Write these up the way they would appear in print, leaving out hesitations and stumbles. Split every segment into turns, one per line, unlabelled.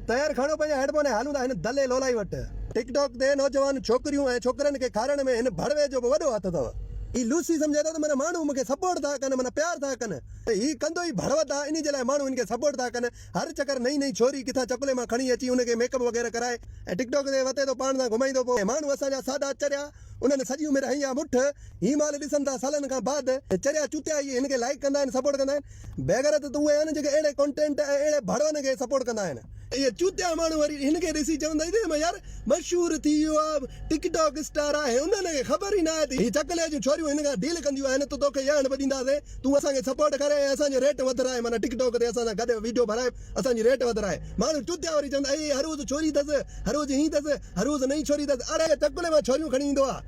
तयार खानो पे हेडफोन हालू ता दले लोलाई वट टिकटॉक दे नौजवान छोकरियों ऐं छोकरन के कारण में इन भड़वे जो वडो हथ अथव ई लूसी समझे तो मन मानू मुके सपोर्ट था कन मन प्यार था कन ई कंदो ई भड़वत था इनी जे लाइ मानू इनके सपोर्ट था कन हर चक्कर नई नई छोरी किथा चकले में खणी अची उनके मेकअप वगैरह कराए ऐं टिकटॉक दे वते तो पाण सा घुमाईंदो पो मानू असा जा सादा चरिया उन्हनि सॼी उमिरि हई आहे मुठ ही माल ॾिसनि था सालनि खां बाद चरिया चुतिया ई हिनखे लाइक कंदा आहिनि सपोर्ट कंदा आहिनि बेगरत त उहे आहिनि जेके अहिड़े कॉन्टेंट ऐं अहिड़े भड़वनि खे सपोर्ट कंदा आहिनि इहे चुतिया माण्हू वरी हिनखे ॾिसी चवंदा आहिनि यार मशहूरु थी वियो आहे टिकटॉक स्टार आहे उन्हनि खे ख़बर ई न आहे त हीअ चकले जूं छोरियूं हिन खां डील कंदियूं आहिनि त तोखे ॼाण बि ॾींदासीं तूं असांखे सपोर्ट करे ऐं असांजो रेट वधाए माना टिकटॉक ते असां सां गॾु वीडियो भराए असांजी रेट वधाए माण्हू चुतिया वरी चवंदा हर रोज़ छोरी अथसि हर रोज़ हीअं अथसि हर रोज़ नई छोरी अथसि अड़े चकले मां छोरियूं खणी ईंदो आहे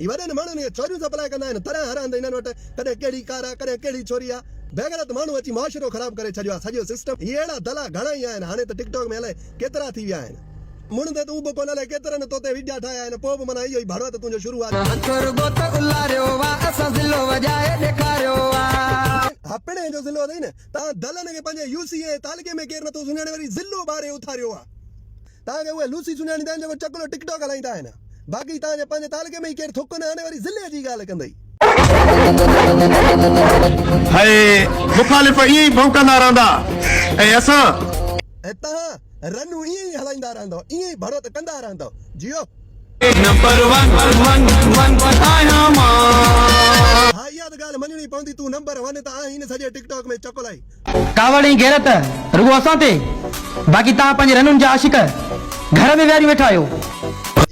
ई वॾनि माण्हुनि खे छोरियूं सप्लाई कंदा आहिनि तरह हराईंदा हिननि वटि कॾहिं कहिड़ी कार आहे कॾहिं कहिड़ी छोरी आहे बेगरत माण्हू अची मुआशिरो ख़राब करे छॾियो आहे सॼो सिस्टम इहे अहिड़ा दला घणा ई आहिनि हाणे त टिकटॉक में अलाए केतिरा थी विया आहिनि मुण ते तूं बि कोन अलाए केतिरनि तो ते वीडिया ठाहिया आहिनि पोइ बि माना इहो ई भड़वत तुंहिंजो शुरू आहे हपिणे जो ज़िलो अथई न तव्हां दलनि खे पंहिंजे यूसीए तालके में केरु नथो सुञाणे वरी ज़िलो ॿारे उथारियो आहे तव्हांखे उहे लूसी सुञाणींदा आहिनि जेको चकलो टिकटॉक हलाईंदा आहिनि बाक़ी तव्हांजे पंहिंजे तालके में ई केरु थुक न हाणे वरी ज़िले जी ॻाल्हि कंदई
हाय मुखालिफ़ ईअं ई भौंकंदा रहंदा ऐं असां
ऐं तव्हां रनू ईअं ई हलाईंदा रहंदव ईअं ई भड़वत कंदा रहंदव जियो
नंबर 1 आहियां मां
हा इहा त ॻाल्हि मञणी पवंदी तूं नंबर 1 त आहीं न सॼे टिकटॉक में चकोलाई
कावड़ ऐं गैरत रुगो असां ते बाक़ी तव्हां पंहिंजे रनुनि जा आशिक घर में विहारी वेठा आहियो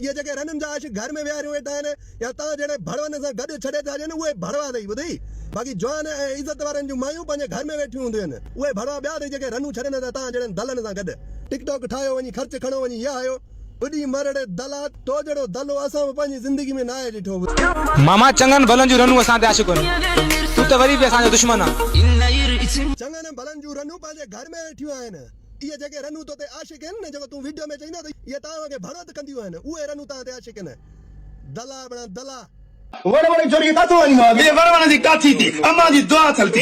ये जेके रननि जा आशिक घर में विहारियूं वेठा आहिनि या तव्हां जहिड़े भड़वनि सां गॾु छॾे था ॾियनि उहे भड़वा अथई ॿुधई बाक़ी जवान ऐं इज़त वारनि जूं मायूं पंहिंजे घर में वेठियूं हूंदियूं आहिनि उहे भड़वा ॿिया अथई जेके रनूं छॾनि था तव्हां जहिड़नि दलनि सां गॾु टिकटॉक ठाहियो वञी ख़र्च खणो वञी इहा आयो ॿुधी मरड़े दला तो जहिड़ो दलो असां बि पंहिंजी ज़िंदगी में न आहे ॾिठो
मामा चङनि भलनि जूं रनूं असां ते आशिक़ आहिनि तूं त वरी बि असांजो दुश्मन आहे
चङनि भलनि जूं रनूं पंहिंजे घर में वेठियूं आहिनि इहे जेके रनूं तो ते आशिक़ आहिनि न जेको तूं वीडियो में चईंदा त इहे तव्हांखे भड़वत कंदियूं आहिनि उहे रनूं तव्हां ते आशिक़ आहिनि दला बणा दला
वड़वड़ी छोरी काथो वञो आहे ये वड़वण जी काथी थी अम्मा जी दुआ चलती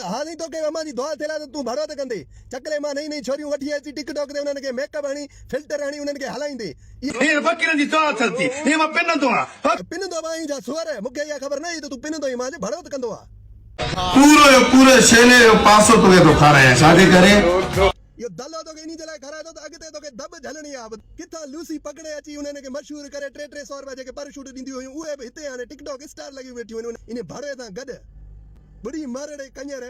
हाणे तोखे अम्मा जी दुआ थियला त तूं भड़वत कंदे चकले मां नई नई छोरियूं वठी अची टिकटॉक ते उन्हनि खे मेकअप हणी फिल्टर हणी उन्हनि खे हलाईंदे
ये फकीरनि जी दुआ चलती ये मां पिनंदो आहियां
पिनंदो आहीं जा सुअर मूंखे इहा ख़बर न हुई त तूं पिनंदो ई मां भड़वत कंदो आहे
पूरे शैले जो पासो तोखे थो खारायां छाजे करे
यो दलो तोखे इन जे लाइ खाराए थो त अॻिते तोखे दब झलणी आहे किथां लूसी पकड़े अची उन्हनि खे मशहूरु करे 300 रुपया जेके पर शूट ॾींदियूं हुयूं उहे बि हिते हाणे टिकटॉक स्टार लॻी वेठियूं आहिनि इन भड़वे सां गॾु बुढ़ी मरड़े कंजर